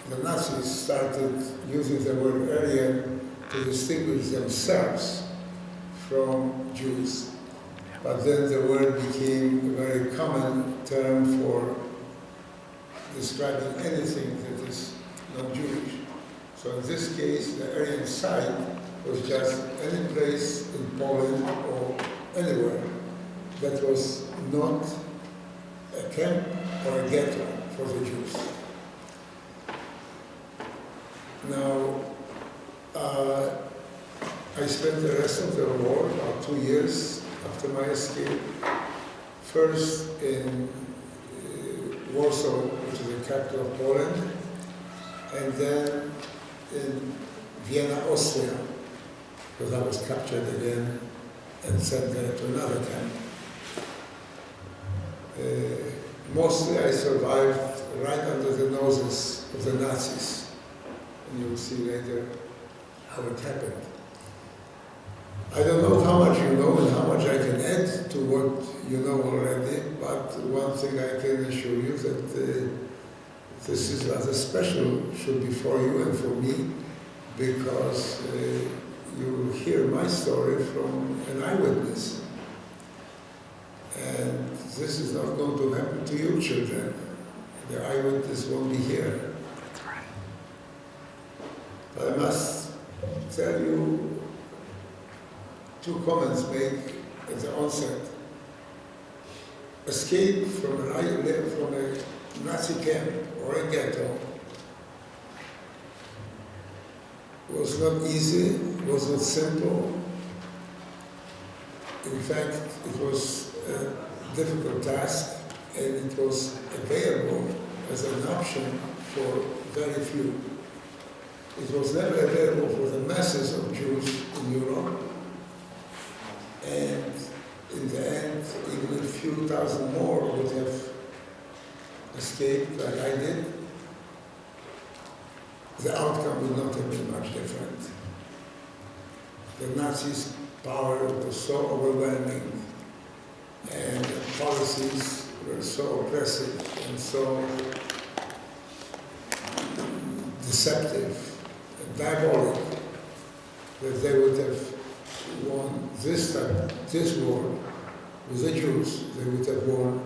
the Nazis started using the word Aryan to distinguish themselves from Jews. But then the word became a very common term for describing anything that is non-Jewish. So in this case, the Aryan site was just any place in Poland or anywhere that was not a camp or a ghetto for the Jews. Now, I spent the rest of the war, about 2 years after my escape, first in Warsaw, which is the capital of Poland, and then in Vienna, Austria, because I was captured again and sent there to another camp. Mostly I survived right under the noses of the Nazis, and you'll see later how it happened. I don't know how much you know and how much I can add to what you know already, but one thing I can assure you that this is rather special, should be for you and for me, because you will hear my story from an eyewitness. And this is not going to happen to you children. The eyewitness won't be here. That's right. But I must tell you two comments made at the onset. Escape from a Nazi camp or a ghetto was not easy, was not simple. In fact, it was a difficult task, and it was available as an option for very few. It was never available for the masses of Jews in Europe, and in the end, even a few thousand more would have escaped like I did. The outcome would not have been much different. The Nazis' power was so overwhelming, and the policies were so oppressive and so deceptive and diabolic that they would have won this war with the Jews. They would have won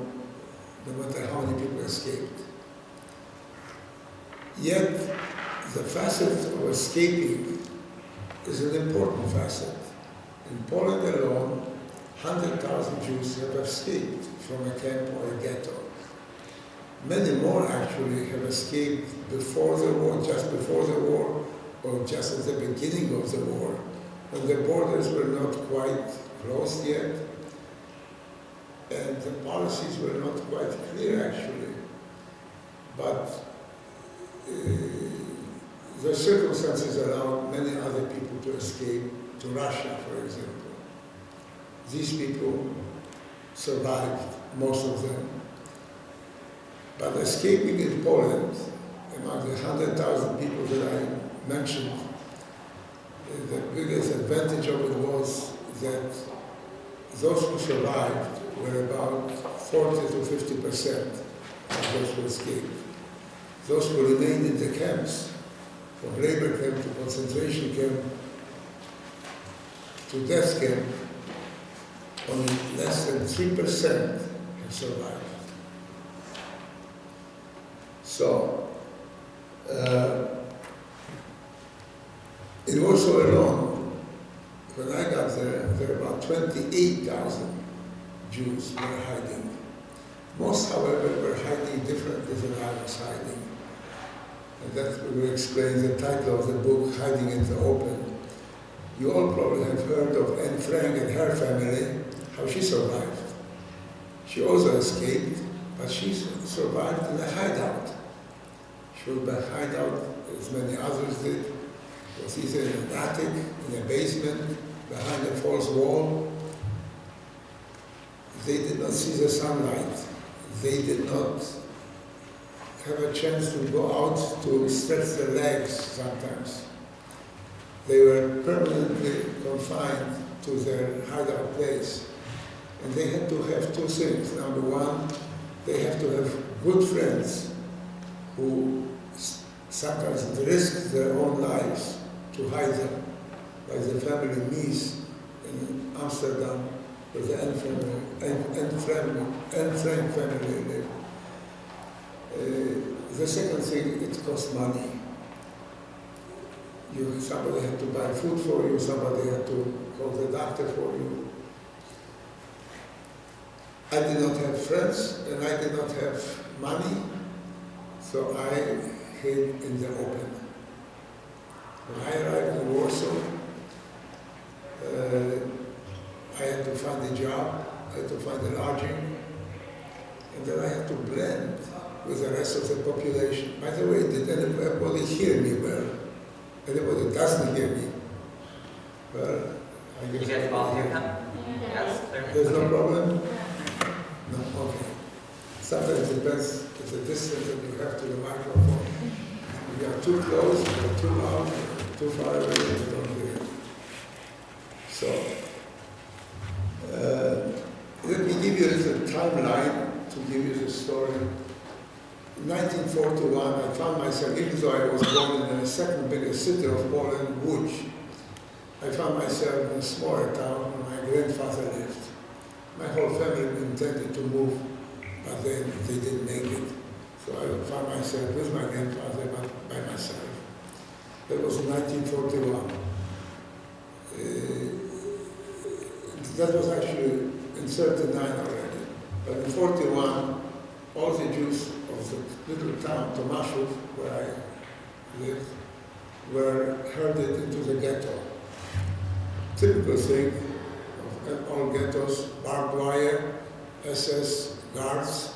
no matter how many people escaped. Yet, the facet of escaping is an important facet. In Poland alone, 100,000 Jews have escaped from a camp or a ghetto. Many more actually have escaped before the war, just before the war, or just at the beginning of the war, when the borders were not quite closed yet, and the policies were not quite clear actually. But the circumstances allowed many other people to escape to Russia, for example. These people survived, most of them. But escaping in Poland, among the 100,000 people that I mentioned, the biggest advantage of it was that those who survived were about 40 to 50% of those who escaped. Those who remained in the camps, from labor camp to concentration camp to death camp, only less than 3% have survived. So, in Warsaw alone, when I got there were about 28,000 Jews were hiding. Most, however, were hiding differently than I was hiding. And that will explain the title of the book, Hiding in the Open. You all probably have heard of Anne Frank and her family, how she survived. She also escaped, but she survived in a hideout. She was in a hideout, as many others did. It was either in an attic, in a basement, behind a false wall. They did not see the sunlight. They did not have a chance to go out to stretch their legs sometimes. They were permanently confined to their hideout place. And they had to have two things. Number one, they have to have good friends who sometimes risk their own lives to hide them, like the family Mies in Amsterdam, where the Anne Frank family lived. The second thing, it costs money. Somebody had to buy food for you, somebody had to call the doctor for you. I did not have friends, and I did not have money, so I hid in the open. When I arrived in Warsaw, I had to find a job, I had to find a lodging, and then I had to blend with the rest of the population. By the way, did anybody hear me well? Anybody doesn't hear me? Well, I guess... You guys all hear him? Yes. There's no problem? No, okay. Sometimes it depends if the distance that you have to the microphone. If you are too close, you are too loud, too far away, you don't hear it. So, let me give you a little timeline to give you the story. In 1941, I found myself, even though I was born in the second biggest city of Poland, Łódź, I found myself in a smaller town where my grandfather lived. My whole family intended to move, but they didn't make it. So I found myself with my grandfather, but by myself. That was in 1941. That was actually in 1939 already. But in 1941, all the Jews of the little town, Tomaszów, where I lived, were herded into the ghetto. Typical thing of all ghettos, barbed wire, SS guards,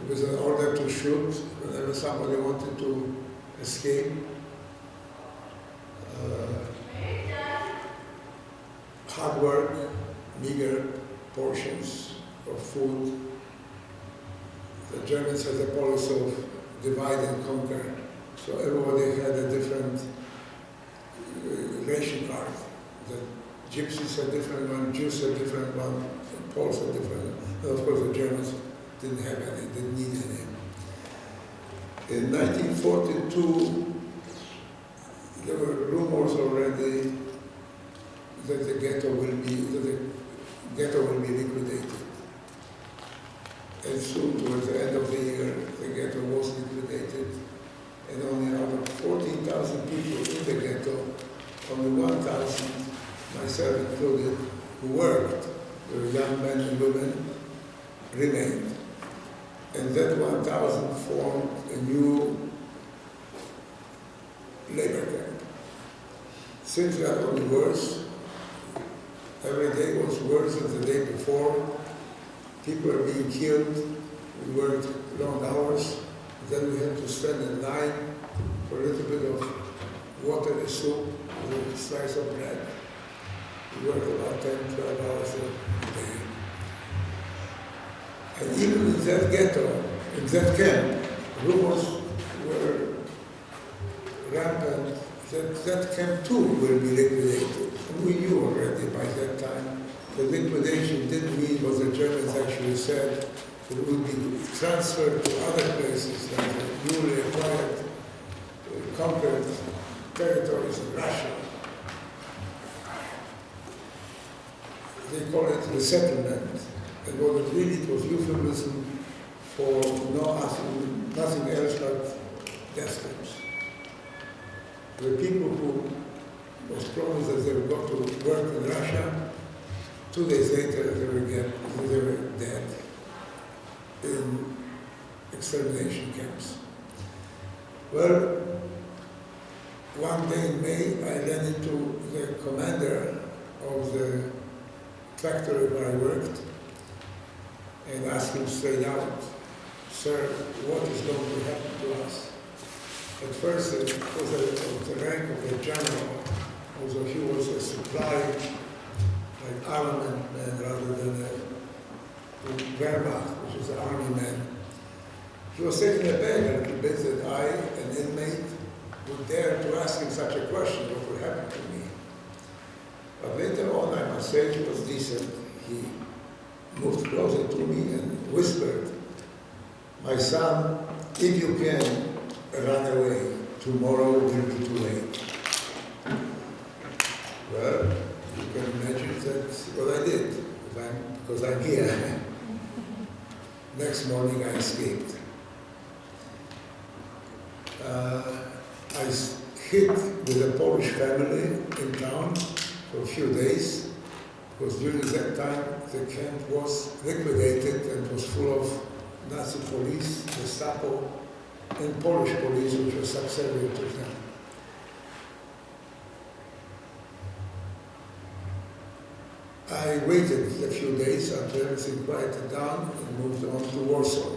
with an order to shoot whenever somebody wanted to escape. Hard work, meager portions of food. The Germans had a policy of divide and conquer, so everybody had a different ration card. The Gypsies had a different one, Jews had a different one, and Poles had a different one. And of course the Germans didn't have any, didn't need any. In 1942, there were rumors already that the ghetto will be liquidated. And soon, towards the end of the year, the ghetto was liquidated, and only out of 14,000 people in the ghetto, only 1,000, myself included, who worked, there were young men and women, remained. And that 1,000 formed a new labor camp. Things got only worse. Every day was worse than the day before. People were being killed. We worked long hours. Then we had to stand in line for a little bit of water and soup with a slice of bread. We worked about 10, 12 hours a day. And even in that ghetto, in that camp, rumors were rampant that that camp too will be liquidated. And we knew already by that time that liquidation didn't mean what the Germans actually said. It would be transferred to other places like the newly acquired, conquered territories in Russia. They call it resettlement. And what it really was euphemism for nothing else but death camps. The people who was promised that they would go to work in Russia, 2 days later they were dead in extermination camps. Well, one day in May I ran into the commander of the factory where I worked and asked him straight out, "Sir, what is going to happen to us?" At first it was the rank of a general, although he was a supply, like armament man rather than a Wehrmacht, which is an army man. He was taken aback a little bit that I, an inmate, would dare to ask him such a question, what would happen to me. But later on, I must say, he was decent. He moved closer to me and whispered, "My son, if you can, run away. tomorrow will be too late. Well, you can imagine that's what I did, because I'm here. Next morning I escaped. I hid with a Polish family in town for a few days, because during that time the camp was liquidated and was full of Nazi police, Gestapo, and Polish police, which was subservient to them. I waited a few days until everything quieted down and moved on to Warsaw.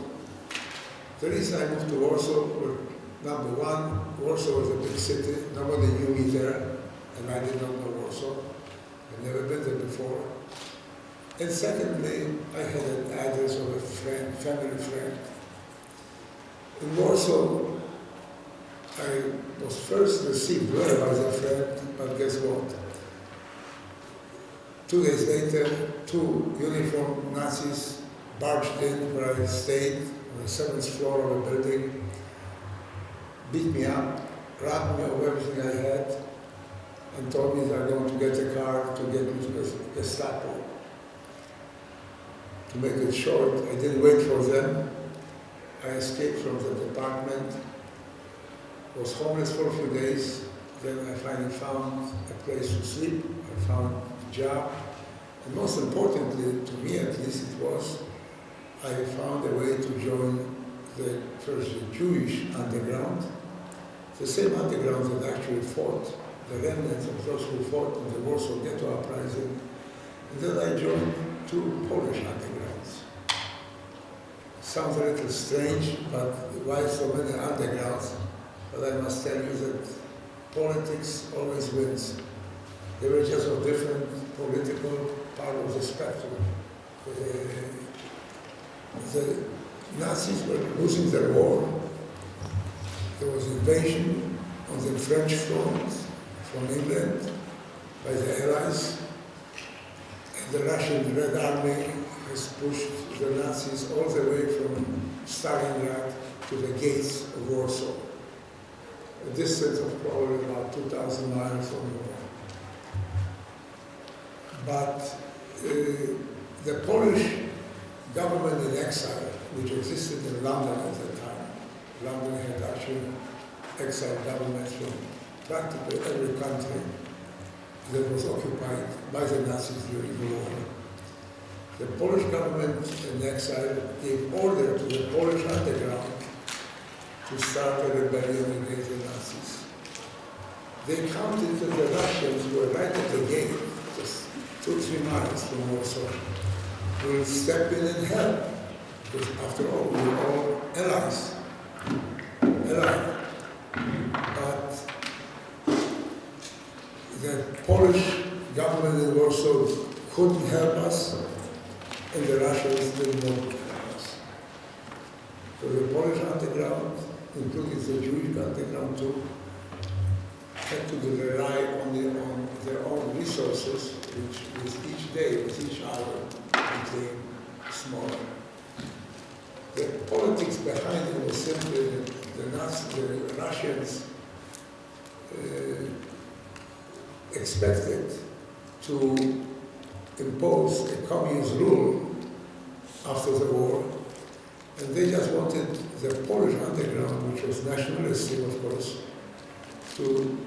The reason I moved to Warsaw was, number one, Warsaw was a big city. Nobody knew me there, and I did not know Warsaw. I'd never been there before. And secondly, I had an address of a friend, family friend. In Warsaw, I was first received well by the friend, but guess what? 2 days later, 2 uniformed Nazis barged in where I stayed on the 7th floor of a building, beat me up, robbed me of everything I had, and told me that I'm going to get a car to get me to the Gestapo. To make it short, I didn't wait for them. I escaped from the department, was homeless for a few days, then I finally found a place to sleep, I found a job, and most importantly, to me at least it was, I found a way to join the Jewish underground, the same underground that actually fought, the remnants of those who fought in the Warsaw Ghetto Uprising, and then I joined 2 Polish undergrounds. Sounds a little strange, but why so many undergrounds? But I must tell you that politics always wins. They were just of different political part of the spectrum. The Nazis were losing their war. There was invasion on the French front from England by the Allies. And the Russian Red Army has pushed the Nazis all the way from Stalingrad to the gates of Warsaw, a distance of probably about 2,000 miles or more. But the Polish government in exile, which existed in London at the time, London had actually exiled governments from practically every country that was occupied by the Nazis during the war. The Polish government in exile gave order to the Polish underground to start a rebellion against the Nazis. They counted that the Russians who were right at the gate, just 2-3 miles from Warsaw, will step in and help, because after all, we were all allies. But the Polish government in Warsaw couldn't help us, and the Russians didn't want to help us. So the Polish underground, including the Jewish underground too, had to rely on their own resources, which with each day, with each hour, became smaller. The politics behind it was simply the Russians expected to impose a communist rule after the war, and they just wanted the Polish underground, which was nationalistic, of course, to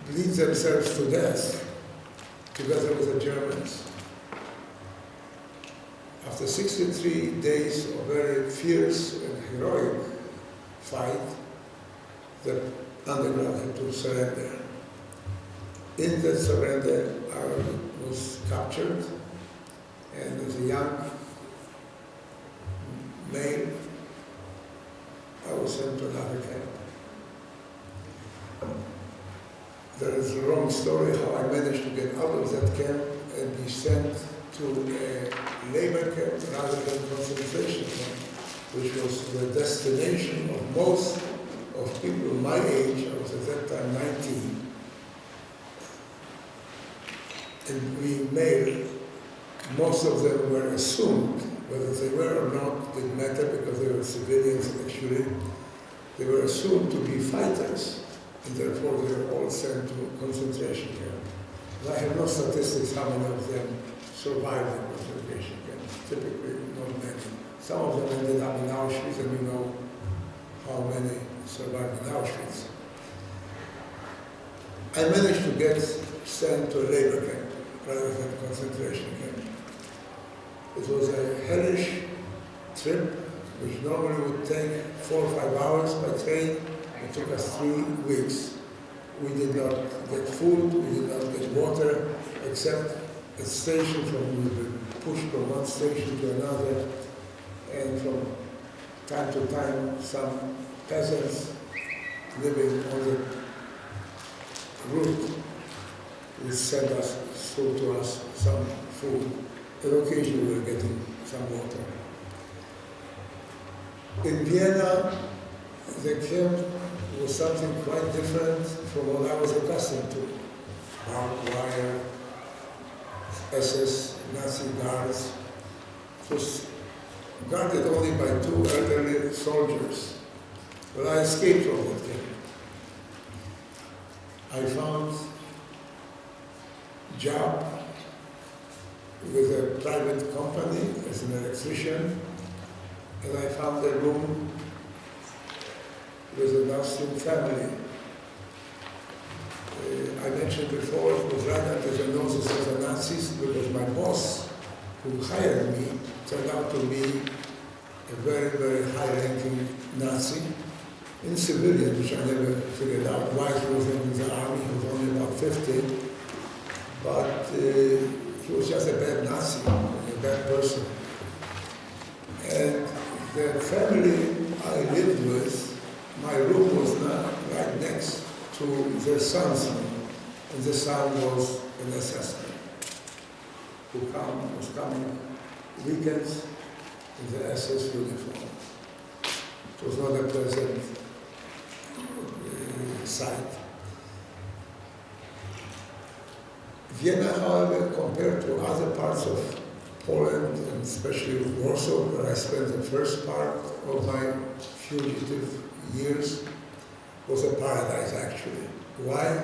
bleed themselves to death together with the Germans. After 63 days of very fierce and heroic fight, the underground had to surrender. In that surrender, I was captured, and as a young male, I was sent to another camp. There is a long story how I managed to get out of that camp and be sent to a labor camp rather than concentration camp, which was the destination of most of people my age. I was at that time 19. And we made, most of them were assumed, whether they were or not didn't matter because they were civilians actually, They were assumed to be fighters, and therefore they were all sent to concentration camps. And I have no statistics how many of them survived the concentration camps. Typically, not many. Some of them ended up in Auschwitz, and you know how many survived in Auschwitz. I managed to get sent to a labor camp rather than a concentration camp. It was a hellish trip, which normally would take 4 or 5 hours by train. It took us 3 weeks. We did not get food, we did not get water, except a station we were pushed from one station to another, and from time to time, some peasants living on the route would send us through to us some food, and occasionally we were getting some water. In Vienna, the camp was something quite different from what I was accustomed to. Barbed wire, SS, Nazi guards. It was guarded only by 2 elderly soldiers. But I escaped from that camp. I found a job with a private company as an electrician, and I found a room with a Muslim family. I mentioned before, it was right under the noses of the Nazis, because my boss, who hired me, turned out to be a very, very high-ranking Nazi in civilian, which I never figured out why he was in the army. He was only about 50, but he was just a bad Nazi, a bad person. And the family I lived with, my room was not right next to their son's room, and the son was an SS man who was coming weekends in the SS uniform. It was not a pleasant sight. Vienna, however, compared to other parts of Poland, and especially Warsaw, where I spent the first part of my fugitive years, was a paradise, actually. Why?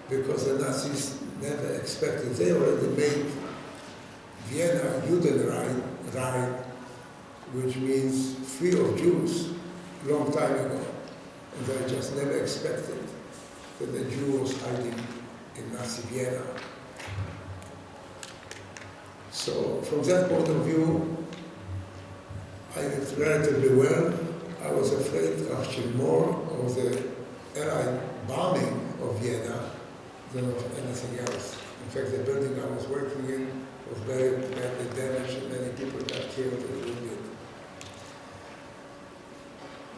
Because the Nazis never expected. They already made Vienna Judenrein, which means free of Jews, a long time ago. And they just never expected that the Jew was hiding in Nazi Vienna. So from that point of view, I lived relatively well. I was afraid actually more of the Allied bombing of Vienna than of anything else. In fact, the building I was working in was very badly damaged, and many people got killed and wounded.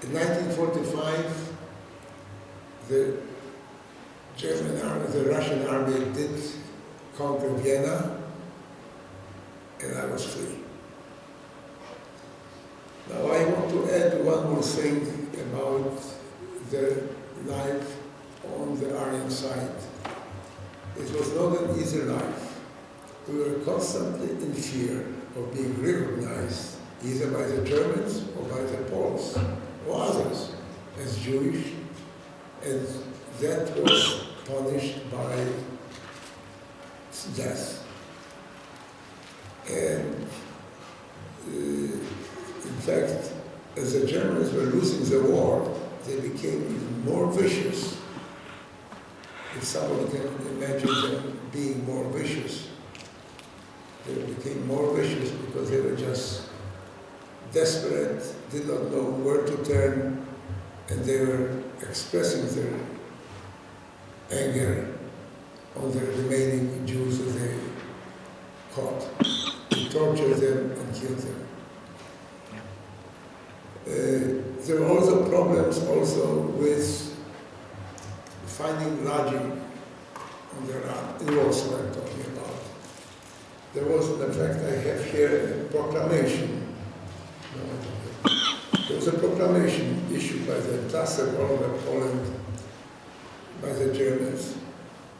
In 1945, the German army, the Russian army did conquer Vienna, and I was free. Now I want to add one more thing about the life on the Aryan side. It was not an easy life. We were constantly in fear of being recognized either by the Germans or by the Poles or others as Jewish, and that was punished by death. And in fact, as the Germans were losing the war, they became even more vicious. If someone can imagine them being more vicious, they became more vicious because they were just desperate, did not know where to turn, and they were expressing their anger on the remaining Jews that they caught. They tortured them and killed them. There were also problems with finding lodging on the land. In Warsaw I'm talking about. There was, in fact, I have here a proclamation. There was a proclamation issued by the Cluster of Poland by the Germans.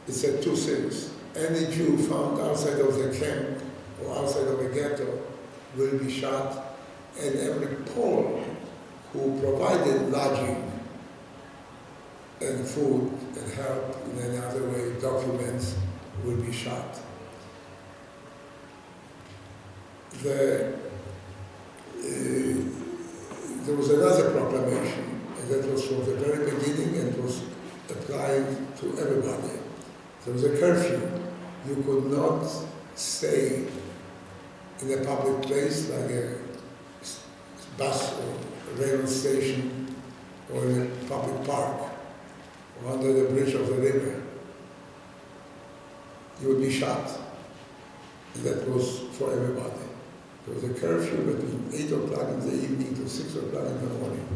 It said 2 things. Any Jew found outside of the camp or outside of a ghetto will be shot, and every Pole who provided lodging and food and help in any other way, documents, will be shot. There was another proclamation, and that was from the very beginning and was applied to everybody. There was a curfew. You could not stay in a public place like a bus or railway station or in a public park or under the bridge of the river. You would be shot. And that was for everybody. There was a curfew between 8 o'clock in the evening to 6 o'clock in the morning.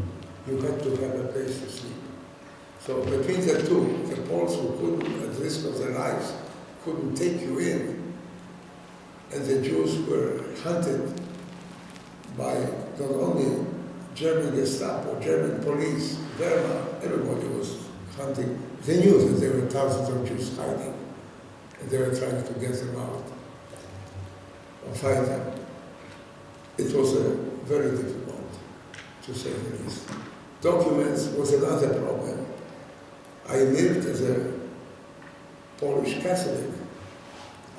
You had to have a place to sleep. So between the two, the Poles who couldn't, at risk of their lives, couldn't take you in, and the Jews were hunted by not only German Gestapo, German police, Wehrmacht, everybody was hunting. They knew that there were thousands of Jews hiding, and they were trying to get them out or find them. It was very difficult, to say the least. Documents was another problem. I lived as a Polish Catholic.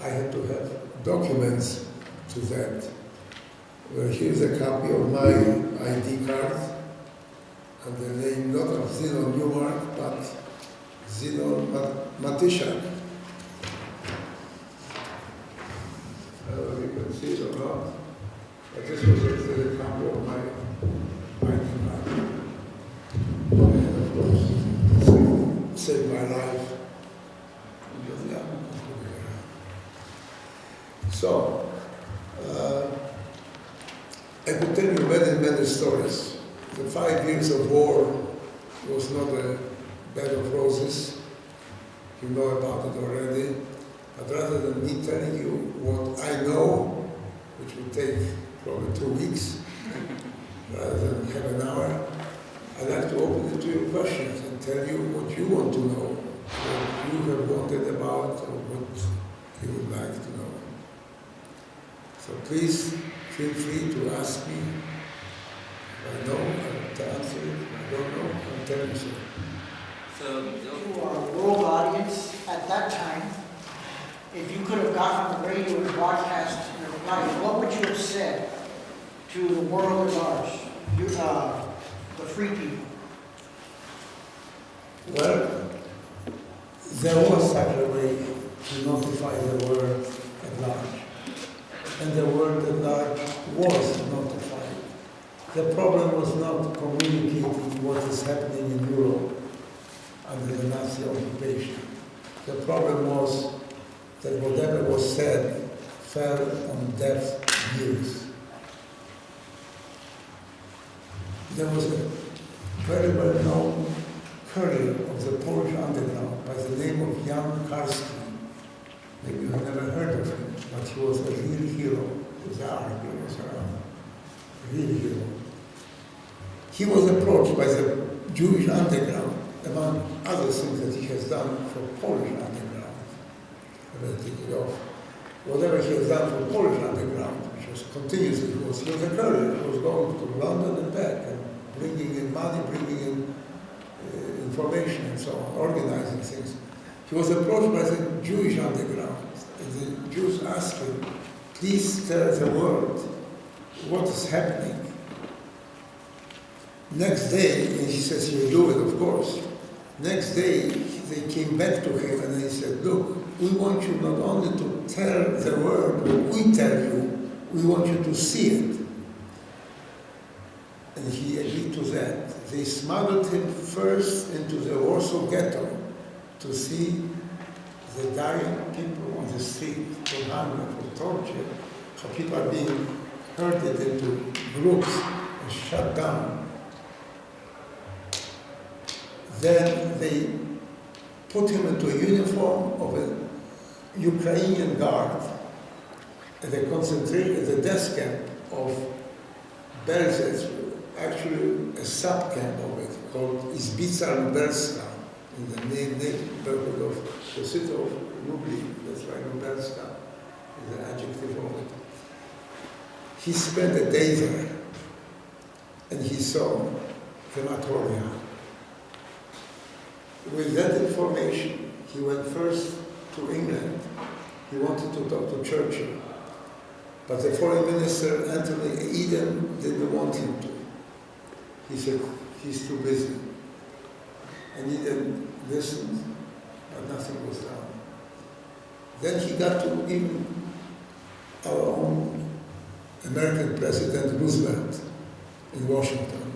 I had to have documents to that. Well, here's a copy of my ID card, and the name not of Zenon Neumark, but Zenon Matysiak. You can see it or not, but this was a copy of my ID card. And of course, saved my life. So, I could tell you many, many stories. The 5 years of war was not a bed of roses. You know about it already. But rather than me telling you what I know, which would take probably 2 weeks, rather than have an hour, I'd like to open it to your questions and tell you what you want to know, what you have wanted about, or what you would like to know. So please feel free to ask me. If I know, I'll answer it. If I don't know, I'll tell you so. To our world audience at that time, if you could have gotten on the radio and broadcast your life, what would you have said to the world at large, the free people? Well, there was such a way to notify the world at large. And the world at large was notified. The problem was not communicating what is happening in Europe under the Nazi occupation. The problem was that whatever was said fell on deaf ears. There was a very well-known courier of the Polish underground by the name of Jan Karski. Maybe you have never heard of him, but he was a real hero. He was around. A real hero. He was approached by the Jewish underground, among other things that he has done for Polish underground. I will take it off. Whatever he has done for Polish underground, which was continuously, he was a courier. He was going to London and back, and bringing in money, bringing in information and so on, organizing things. He was approached by the Jewish underground, and the Jews asked him, please tell the world what is happening. Next day, and he says, he'll do it, of course. Next day, they came back to him and they said, look, we want you not only to tell the world what we tell you, we want you to see it. And he agreed to that. They smuggled him first into the Warsaw ghetto to see the dying people on the street for hunger, for torture, how people are being herded into groups and shut down. Then they put him into a uniform of a Ukrainian guard at the death camp of Belzec, actually a sub-camp of it, called Izbica Lubelska, in the neighborhood of the city of Lublin. That's why Lubelska is an adjective of it. He spent a day there, and he saw crematoria. with that information, he went first to England. He wanted to talk to Churchill. But the foreign minister, Anthony Eden, didn't want him to. He said, he's too busy. And Eden listened, but nothing was done. Then he got to even our own American President Roosevelt in Washington.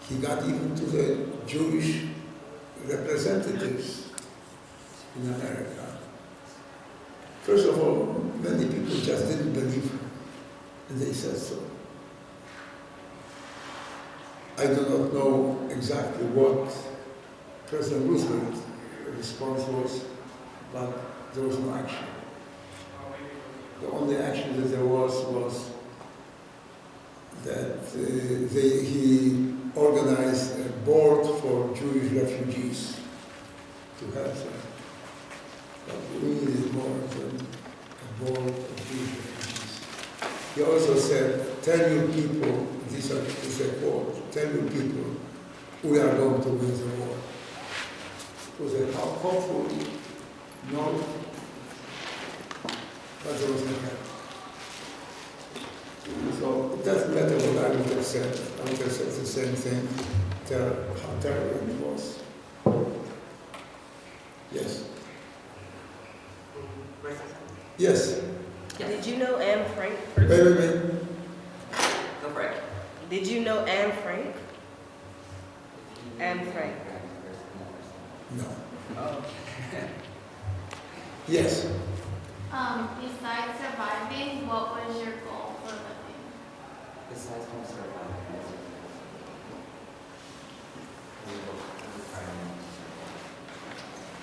He got even to the Jewish representatives in America. First of all, many people just didn't believe him, and they said so. I do not know exactly what President Roosevelt's response was, but there was no action. The only action that there was that he organized a board for Jewish refugees to help them. But we needed more than a board of Jewish refugees. He also said, tell your people, this is a quote, tell your people, we are going to win the war. It was a hopeful note, but there was no help. So it doesn't matter what I would have said. I would have said the same thing, how terrible it was. Yes. Yes. Did you know Anne Frank Wait, personally? wait, wait. Go for it. Did you know Anne Frank? Anne Frank. No. Oh. Yes. Besides surviving, what was your goal for living? Besides from surviving.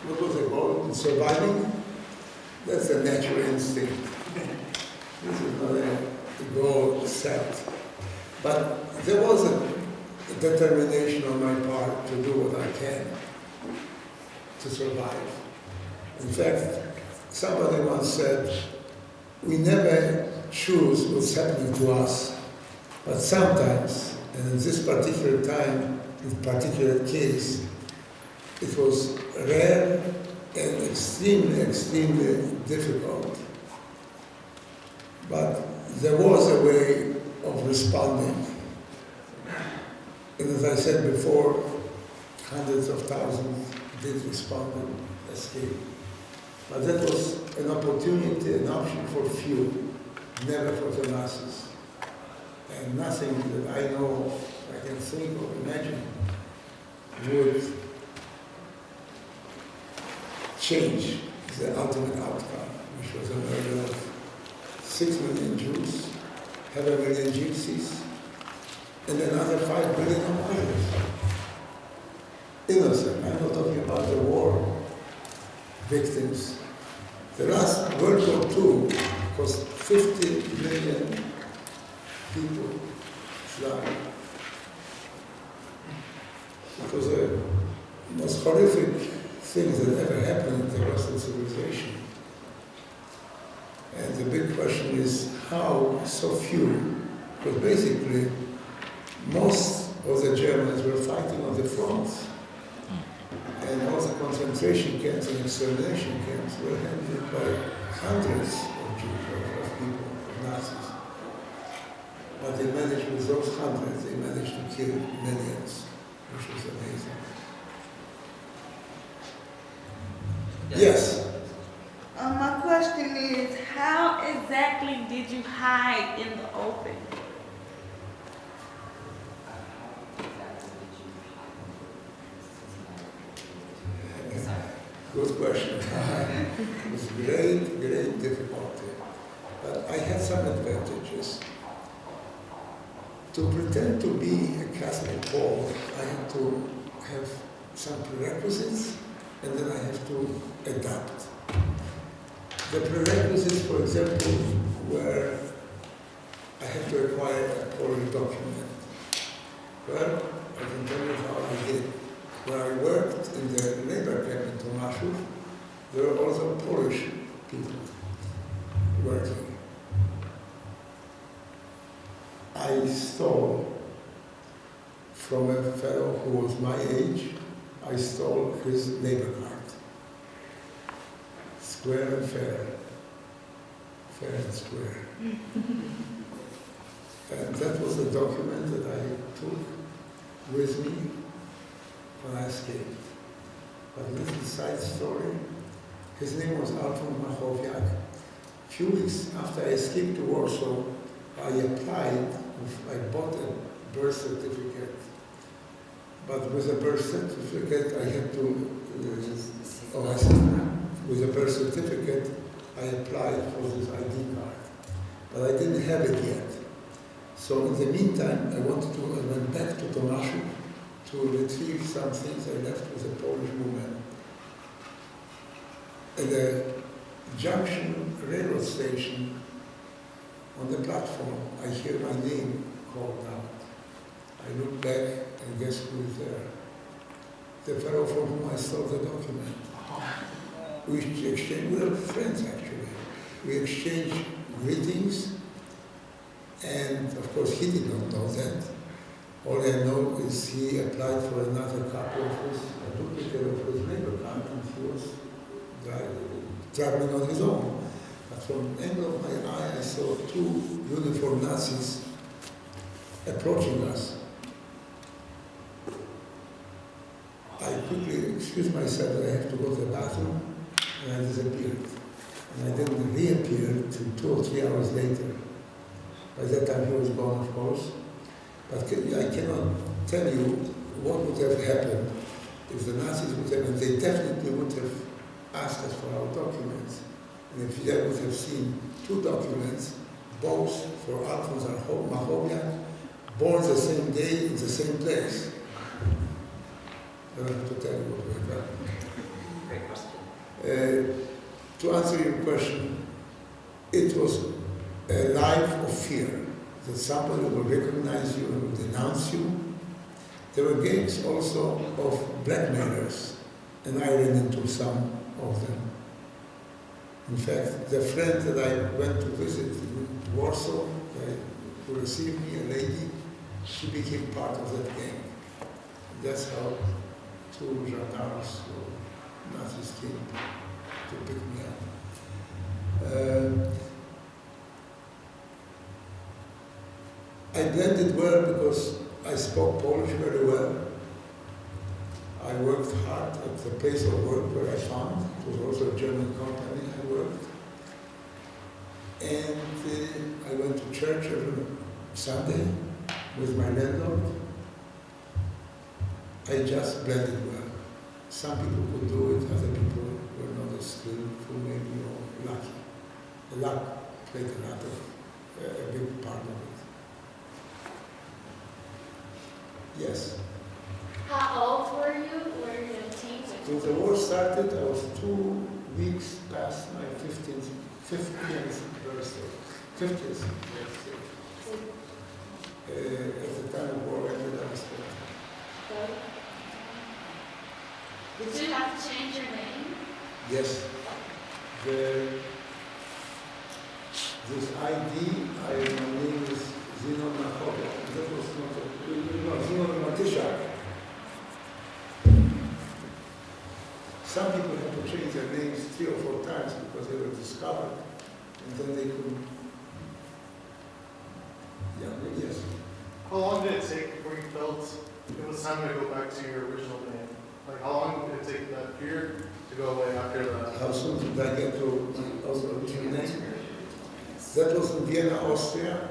What was the goal in surviving? That's a natural instinct. This is not a goal set. But there was a determination on my part to do what I can to survive. In fact, somebody once said, we never choose what's happening to us, but sometimes, and in this particular time, in particular case, it was rare and extremely, extremely difficult. But there was a way of responding. And as I said before, hundreds of thousands did respond and escape. But that was an opportunity, an option for few, never for the masses. And nothing that I know of, I can think or imagine, would change the ultimate outcome, which was a murder of 6 million Jews, 500,000 Gypsies, and another 5 billion of others. Innocent. I'm not talking about the war victims. The last World War II cost 50 million people died. It was the most horrific thing that ever happened in the Western civilization. And the big question is how so few, because basically most of the Germans were fighting on the fronts. And all the concentration camps and extermination camps were handled by hundreds of Jews, of people, of Nazis. But they managed, with those hundreds, they managed to kill millions, which was amazing. Yes? My question is, how exactly did you hide in the open? Good question. It was great, great difficulty. But I had some advantages. To pretend to be a Catholic Paul, I had to have some prerequisites, and then I have to adapt. The prerequisites, for example, were I had to acquire a Polish document. Well, I can tell you how I did. When I worked in the labor camp in Tomaszów, there were also Polish people working. I stole from a fellow who was my age I stole his labor card. Square and fair. Fair and square. And that was a document that I took with me when I escaped. But a little side story. His name was Alfons Machowiak. A few weeks after I escaped to Warsaw, I bought a birth certificate. But with a birth certificate, I had to, with a birth certificate, I applied for this ID card. But I didn't have it yet. So in the meantime, I went back to Tomaszów to retrieve some things I left with a Polish woman. At the junction railroad station, on the platform, I hear my name called out. I look back and guess who is there? The fellow from whom I stole the document. We were friends actually. We exchanged greetings, and of course he did not know that. All I know is he applied for another copy of a duplicate of his labor card, and he was traveling on his own. But from the angle of my eye, I saw two uniformed Nazis approaching us. I quickly excused myself that I have to go to the bathroom, and I disappeared. And I didn't reappear until 2 or 3 hours later. By that time he was gone, of course. But I cannot tell you what would have happened if the Nazis would have, and they definitely would have asked us for our documents. And if they would have seen two documents, both for Alfons Machowiak, born the same day in the same place. I don't have to tell you what would have happened. Great question. To answer your question, it was a life of fear that somebody will recognize you and will denounce you. There were gangs also of blackmailers, and I ran into some of them. In fact, the friend that I went to visit in Warsaw, who received me, a lady, she became part of that gang. That's how two gendarmes or Nazis came to pick me up. I blended well because I spoke Polish very well. I worked hard at the place of work where I found. It was also a German company I worked. And I went to church every Sunday with my landlord. I just blended well. Some people could do it, other people were not as skillful, maybe, or lucky. The luck played a big part of it. Yes. How old were you? Were you a teen? When the war started, I was 2 weeks past my 50th birthday. 50th birthday. At the time of war ended, I was 20. Did you have to change your name? Yes. This ID, my name is Zenon Neumark. That was not Zenon Neumark. Some people had to change their names 3 or 4 times because they were discovered, and then they couldn't. Yeah, yes. How long did it take before you felt it was time to go back to your original name? Like, how long did it take that fear to go away after the... How soon did I get to my original name? That was in Vienna, Austria,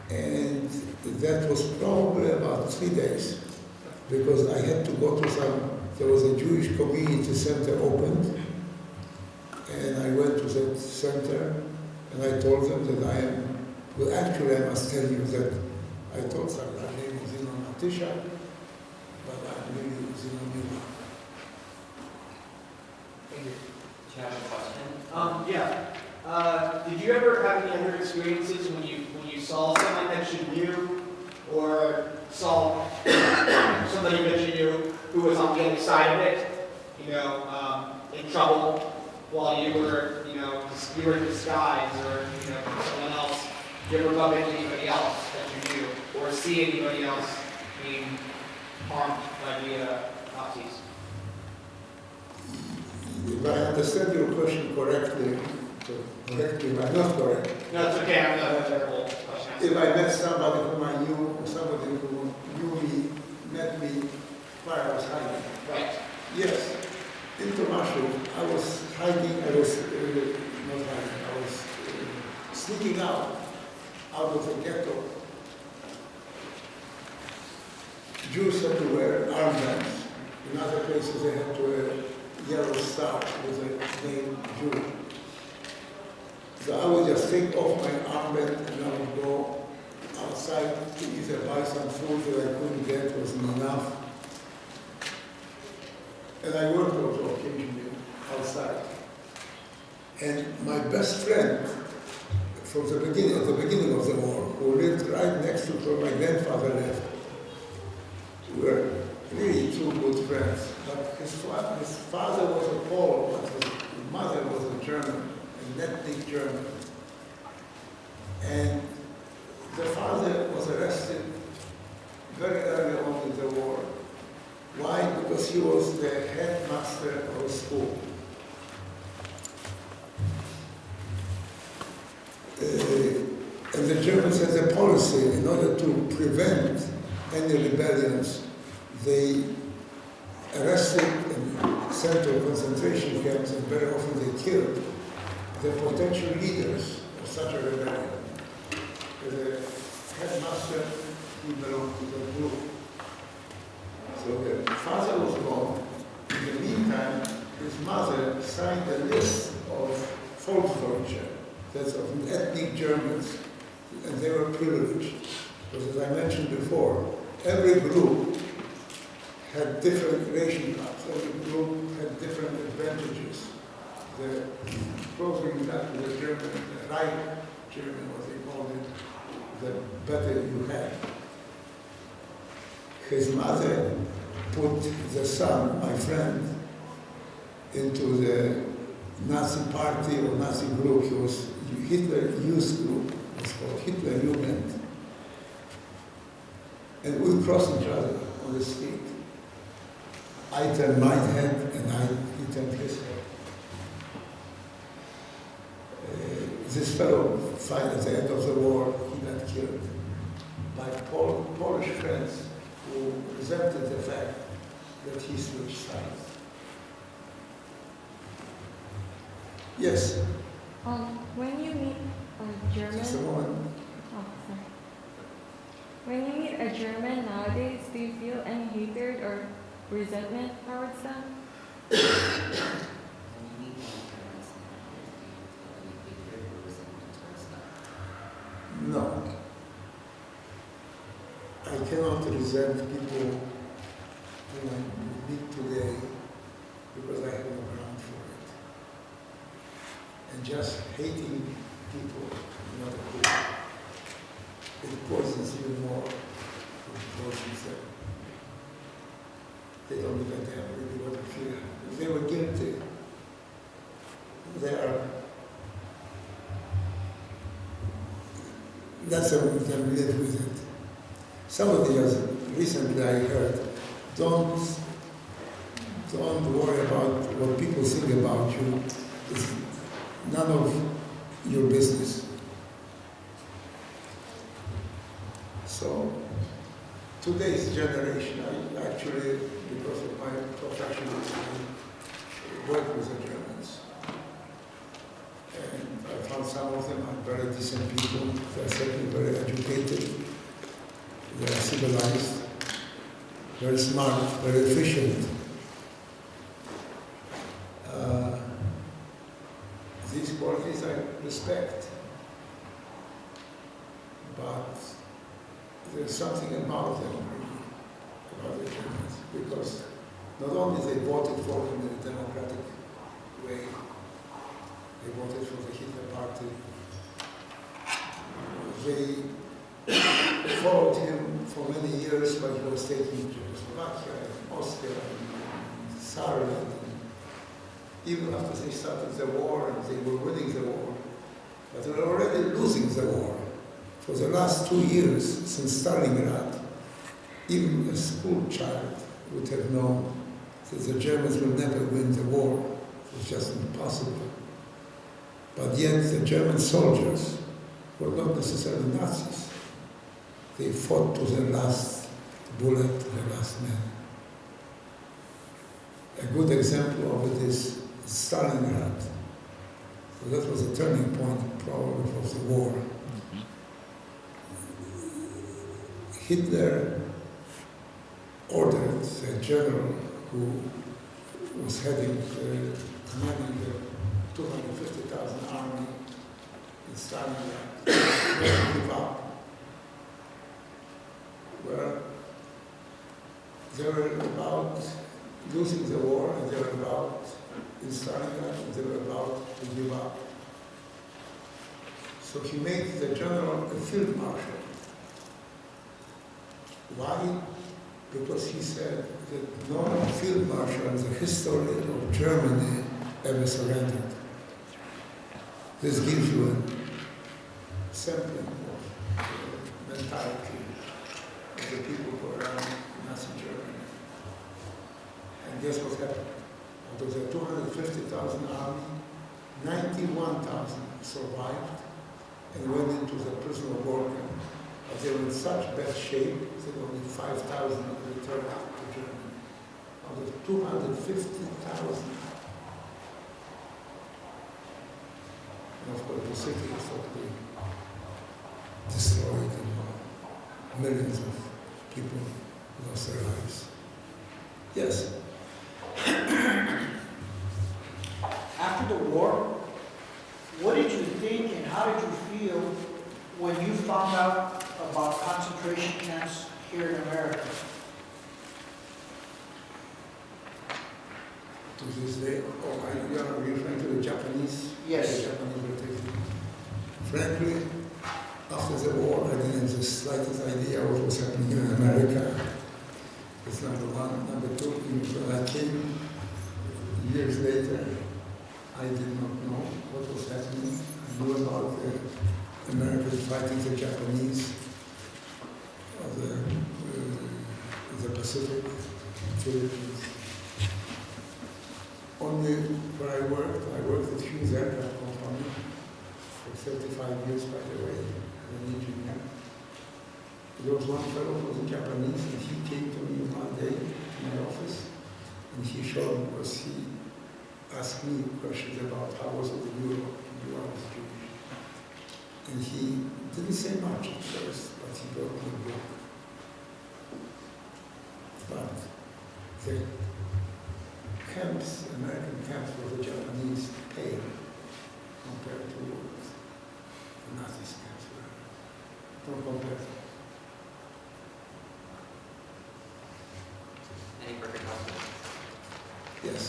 and that was probably about 3 days, because I had to go to there was a Jewish community center opened, and I went to that center, and I told them that actually I must tell you that I told them my name is Zenon Neumark, but I'm really Zenon Neumark. Thank you. Do you have a question? Yeah. Did you ever have any other experiences when you saw someone that you knew, or saw somebody that you knew who was on the other side of it, in trouble while you were in disguise, or someone else? Did you ever bump into anybody else that you knew, or see anybody else being harmed by the Nazis? If I understand your question correctly, so correct me if I'm not correct. No, it's okay, I'm not a terrible question. If I met somebody whom I knew, or somebody who knew me, met me while I was hiding. Right. Yes, in Tomasho, I was hiding, I was not hiding, I was sneaking out of the ghetto. Jews had to wear armbands. In other places they had to wear yellow star with the name Jew. So I would just take off my armband and I would go outside to either buy some food that I couldn't get, wasn't enough. And I worked also occasionally outside. And my best friend from the beginning, at the beginning of the war, who lived right next to where my grandfather lived, we were really two good friends. But his father was a Pole, but his mother was a German, an ethnic German. And the father was arrested very early on in the war. Why? Because he was the headmaster of a school. And the Germans had a policy in order to prevent any rebellions. They arrested and sent to concentration camps, and very often they killed the potential leaders of such a rebellion. The headmaster, he belonged to the group. So the father was gone. In the meantime, his mother signed a list of Volksdeutsche, that's of ethnic Germans, and they were privileged. Because as I mentioned before, every group had different ration cards, every group had different advantages. The closer you got to the German, the right German, what they called it, the better you had. His mother put the son, my friend, into the Nazi party or Nazi group. He was Hitler Youth Group. It's called Hitler Jugend. And we crossed each other on the street. I turned my head and he turned his head. This fellow, at the end of the war, he got killed by Polish friends who resented the fact that he switched sides. Yes, When you meet a German, just a moment. oh, sorry. When you meet a German nowadays, do you feel any hatred or resentment towards them? No. I cannot resent people whom I meet today because I have no ground for it. And just hating people is not good. It poisons you more than it poisons them. They don't even have really what to feel. If they were guilty, they are. Let them live with it. Somebody else recently I heard, don't worry about what people think about you. It's none of your business. So today's generation, I actually, because of my profession, I work with the Germans. And I found some of them are very decent people. They're certainly very educated. They are civilized, very smart, very efficient. These qualities I respect. But there's something about them, really, about the Germans, because not only they voted for him in a democratic way, they voted for the Hitler Party. They followed him for many years while he was taking Czechoslovakia and Austria and Saarland. Even after they started the war and they were winning the war, but they were already losing the war. For the last 2 years since Stalingrad, even a school child would have known that the Germans will never win the war. It was just impossible. But yet the German soldiers were not necessarily Nazis. They fought to the last bullet, to the last man. A good example of it is Stalingrad. So that was a turning point probably of the war. Hitler ordered the general who was heading commanding the 250,000 army in Stalingrad to give up. Well, they were about losing the war, and they were about in Stalingrad, and they were about to give up. So he made the general a field marshal. Why? Because he said that no field marshal in the history of Germany ever surrendered. This gives you a sampling of the mentality of the people who were around Nazi Germany. And guess what happened? Out of the 250,000 army, 91,000 survived and went into the prison of war camp. But they were in such bad shape that only 5,000 returned to Germany. Out of 250,000. And of course, the city was totally destroyed, and millions of people lost their lives. Yes? After the war, what did you think and how did you feel when you found out about concentration camps here in America? To this day, you are referring to the Japanese? Yes. The Japanese were taken. Frankly, after the war, I didn't have the slightest idea what was happening in America. That's number one. Number two, when I came years later, I did not know what was happening. I knew about the Americans fighting the Japanese of the Pacific, Philippines. Only where I worked at Hughes Aircraft Company for 35 years, by the way, as an engineer. There was one fellow who was Japanese, and he came to me one day to my office, and he showed me, because he asked me questions about how was it in Europe, and I was Jewish. And he didn't say much at first, but he brought me a book. But the camps, American camps for the Japanese pale compared to what the Nazi camps were. Don't compare them. Any further questions? Yes,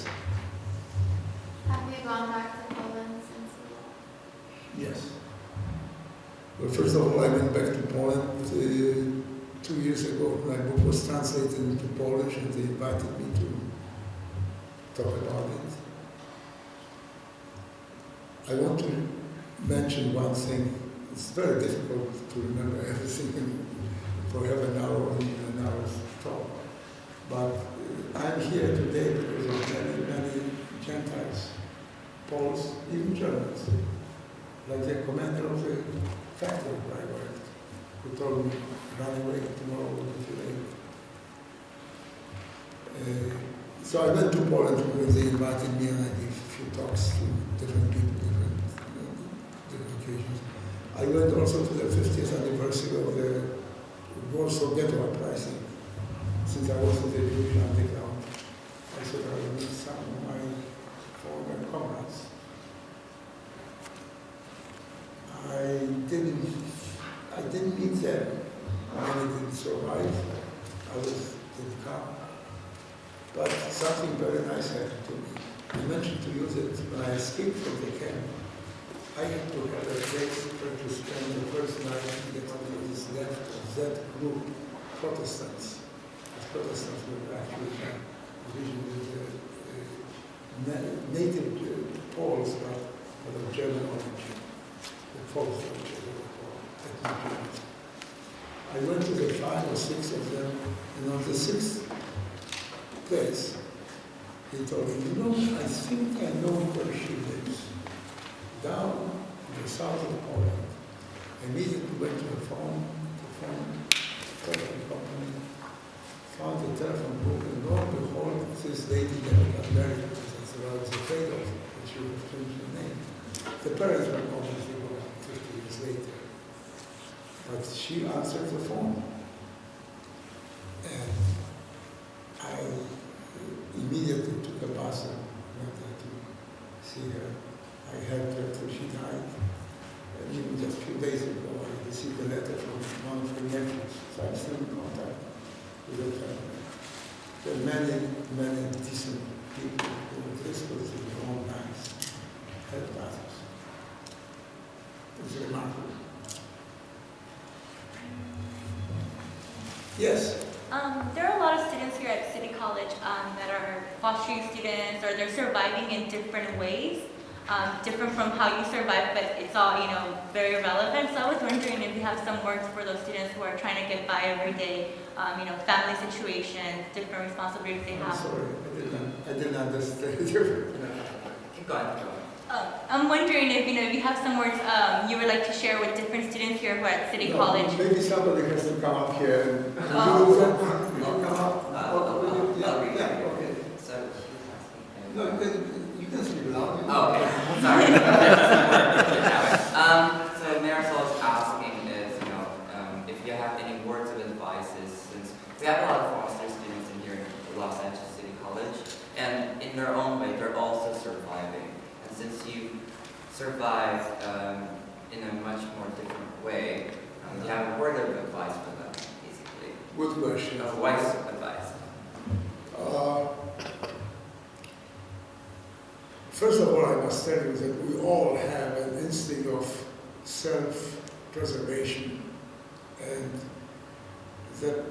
Have you gone back to Poland since the war? yes. Well, first of all, I went back to Poland 2 years ago. My book was translated into Polish, and they invited me to talk about it. I want to mention one thing. It's very difficult to remember everything for half an hour or even an hour's talk. But I'm here today because of many, many Gentiles, Poles, even Germans, like the commander of the factory where I worked, who told me, run away, tomorrow will be too late. So I went to Poland because they invited me, and I gave a few talks to different people, different occasions. I went also to the 50th anniversary of the Warsaw Ghetto Uprising. Since I was in the Jewish underground, I thought I would meet some of my former comrades. I didn't meet them. Many didn't survive. Others didn't come. But something very nice happened to me. I mentioned to you that when I escaped from the camp, I had to have a place where to spend the first night and get out of this left of that group, Protestants. The Protestants were actually a division with the native Poles, but of German origin. The Poles were ethnic Germans. I went to the 5 or 6 of them, and on the 6th, place, he told me, you know, I think I know where she lives. Down in the south of Poland. I immediately went to the phone telephone company, found the telephone book, and lo and behold, this lady never got married because I was afraid of that she would change the name. The parents were obviously gone 50 years later. But she answered the phone. And I immediately took a bus and went there to see her. I helped her till she died. And even just a few days ago, I received a letter from one of her nephews. So I'm still in contact with her family. There are many, many decent people who are disposed to their own lives, help others. It's remarkable. Yes? There are a lot of students here at City College that are fostering students, or they're surviving in different ways, different from how you survive, but it's all, very relevant. So I was wondering if you have some words for those students who are trying to get by every day, family situations, different responsibilities they I'm have. sorry, I didn't understand. Keep going. I'm wondering if you have some words you would like to share with different students here who are at City No, College. Maybe somebody has to come up here and come up. Yeah, okay. So, No, you can speak loud. oh, okay. Sorry. So Marisol is asking is, if you have any words of advice, since we have a lot of foster students in here in Los Angeles City College, and in their own way, they're also surviving. And since you survive in a much more different way, you have a word of advice for them, basically. Good question. Wise advice. First of all, I must tell you that we all have an instinct of self-preservation, and that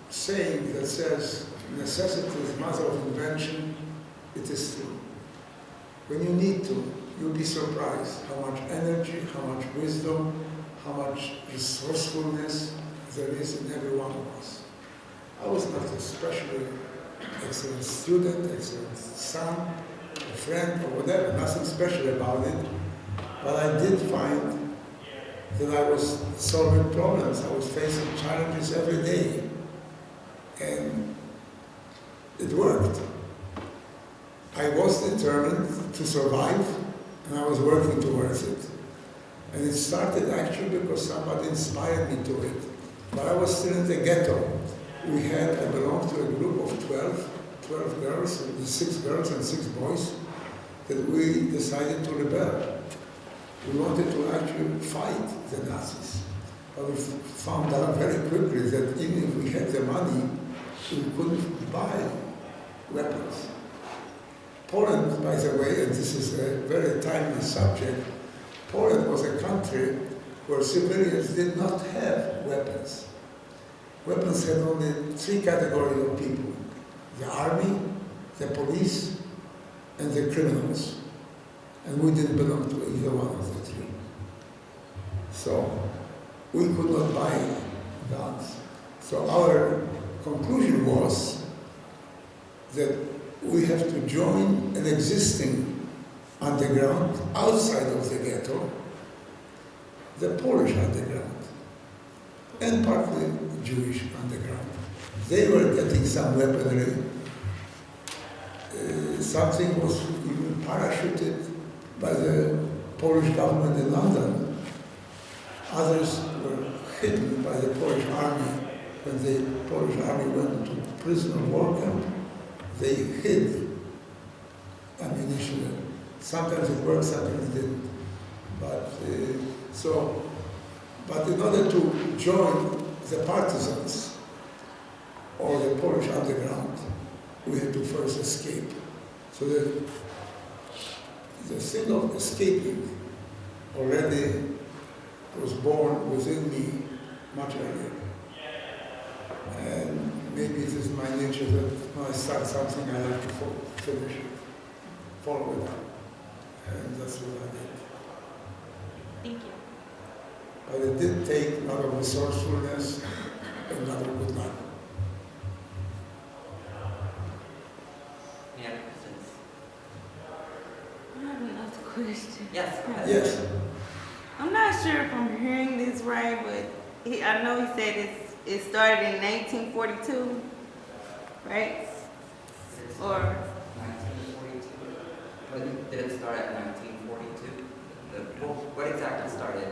saying that says necessity is mother of invention, it is true. When you need to, you'll be surprised how much energy, how much wisdom, how much resourcefulness there is in every one of us. I was not especially excellent student, excellent son, a friend, or whatever, nothing special about it, but I did find that I was solving problems, I was facing challenges every day, and it worked. I was determined to survive, and I was working towards it. And it started actually because somebody inspired me to it. But I was still in the ghetto. I belonged to a group of 12 girls, 6 girls and 6 boys, that we decided to rebel. We wanted to actually fight the Nazis. But we found out very quickly that even if we had the money, we couldn't buy weapons. Poland, by the way, and this is a very timely subject, Poland was a country where civilians did not have weapons. Weapons had only 3 categories of people: the army, the police, and the criminals. And we didn't belong to either one of the 3. So we could not buy guns. So our conclusion was that we have to join an existing underground outside of the ghetto, the Polish underground, and partly Jewish underground. They were getting some weaponry. Something was even parachuted by the Polish government in London. Others were hidden by the Polish army. When the Polish army went to prisoner war camp, they hid ammunition. Sometimes it worked, sometimes it didn't. But in order to join the partisans or the Polish underground, we had to first escape. So the thing of escaping already was born within me much earlier. And maybe it is my nature that when I start something, I like to finish it, follow it up. And that's what I did. Thank you. But it did take a lot of resourcefulness and a lot of good luck. question. Yes, go ahead. Yes. I'm not sure if I'm hearing this right, but I know he said it started in 1942, right? Or 1942. When did it start at 1942? What exactly started?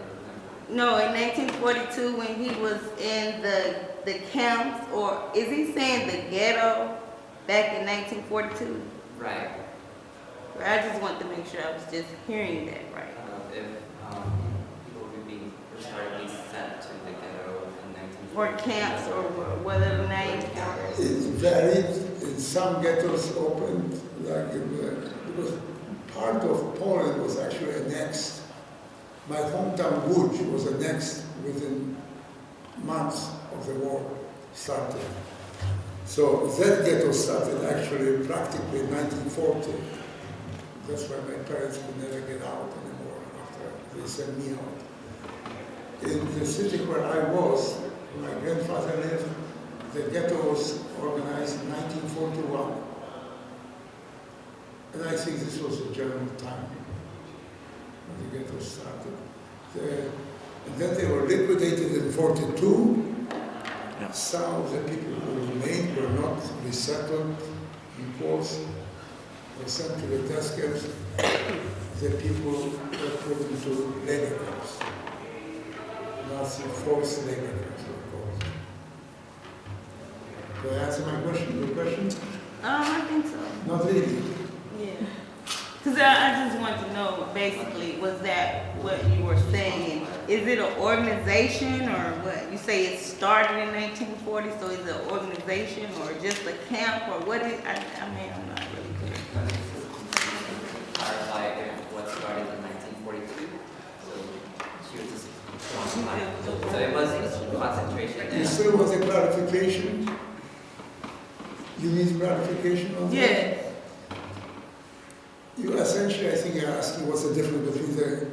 no, in 1942 when he was in the camps, or is he saying the ghetto back in 1942? Right. I just want to make sure I was just hearing that right. If people were started being sent to the ghetto in 1942. Or camps, or whatever the name. It varied. In some ghettos opened, like because part of Poland was actually annexed. My hometown Łódź was annexed within months of the war started. So that ghetto started actually practically in 1940. That's why my parents could never get out anymore after they sent me out. In the city where I was, my grandfather lived, the ghetto was organized in 1941. And I think this was a German time when the ghetto started. And then they were liquidated in 42. Some of the people who remained were not resettled in Poles, were sent to the death camps. The people were put into labor camps. Nazi forced labor camps, of course. Do I answer my question? Your question? I think so. Not really. Yeah. Because I just want to know, basically, was that what you were saying? Is it an organization or what? You say it started in 1940, so is it an organization or just a camp or what is, I mean, I'm not really clear. Clarify what started in 1942. So she was just so it was a concentration You camp. still want a clarification? You need clarification on that? Yes. You essentially, I think you're asking what's the difference between the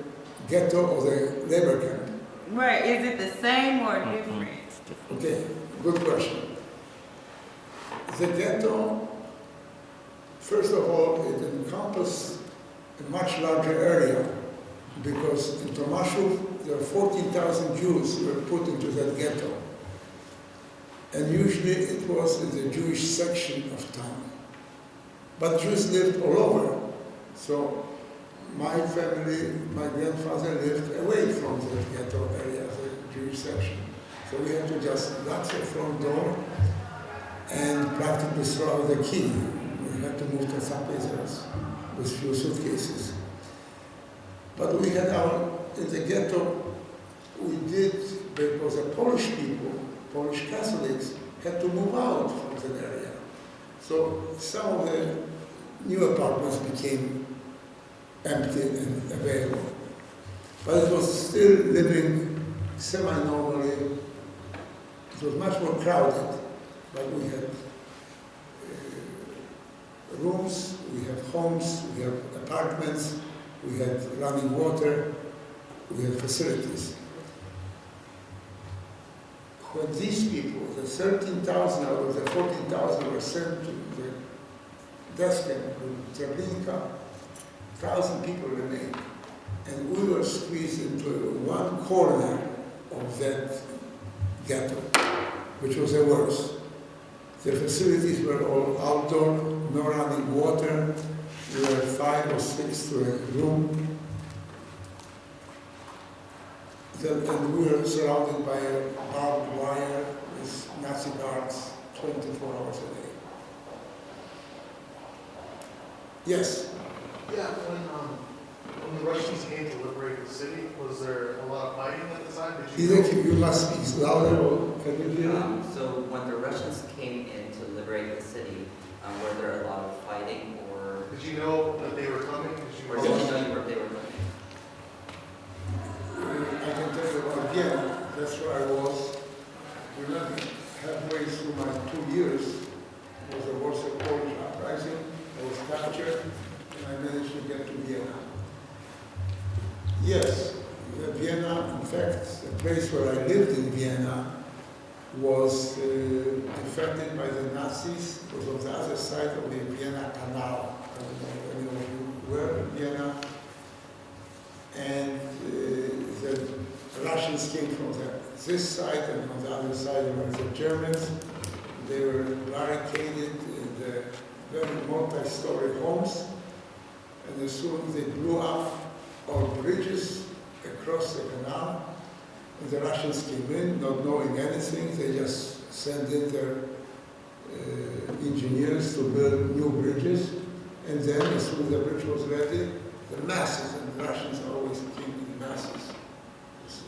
ghetto or the labor camp. Right, is it the same or different? Okay, good question. The ghetto, first of all, it encompassed a much larger area because in Tomaszów, there are 14,000 Jews who were put into that ghetto. And usually it was in the Jewish section of town. But Jews lived all over. So my family, my grandfather lived away from the ghetto area, the Jewish section. So we had to just lock the front door and practically throw out the key. We had to move to someplace else with few suitcases. But we had in the ghetto, we did, because the Polish people, Polish Catholics, had to move out from that area. So some of the new apartments became empty and available. But it was still living semi-normally. It was much more crowded, but we had rooms, we had homes, we had apartments, we had running water, we had facilities. When these people, the 13,000 out of the 14,000 were sent to the death camp in Treblinka, 1,000 people remained. And we were squeezed into one corner of that ghetto, which was the worst. The facilities were all outdoor, no running water. We were 5 or 6 to a room. And we were surrounded by a barbed wire with Nazi guards 24 hours a day. Yes? Yeah, when the Russians came to liberate the city, was there a lot of fighting at the time? You must speak louder, or can you hear me? So when the Russians came in to liberate the city, were there a lot of fighting or? Did you know that they were coming? Or did you know they were coming? I can tell you again, that's where I was. Remember, halfway through my 2 years was the Warsaw Polish uprising. I was captured, and I managed to get to Vienna. Yes, Vienna, in fact, the place where I lived in Vienna was defended by the Nazis. It was on the other side of the Vienna Canal. I don't know if any of you were in Vienna. and the Russians came from this side, and on the other side were the Germans. They were barricaded in the very multi-story homes, and as soon as they blew up all bridges across the canal, and the Russians came in, not knowing anything. They just sent in their engineers to build new bridges, and then as soon as the bridge was ready, the masses, and the Russians always came in masses, so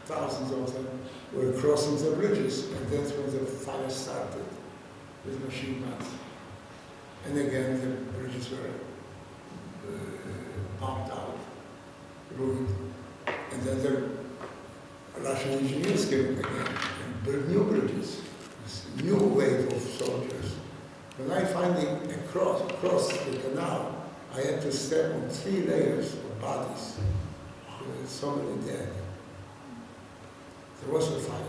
thousands of them were crossing the bridges, and that's when the fire started with machine guns. And again, the bridges were pumped out, ruined, and then the Russian engineers came again and built new bridges, this new wave of soldiers. When I finally crossed the canal, I had to step on 3 layers of bodies. There were so many dead. There was a fight.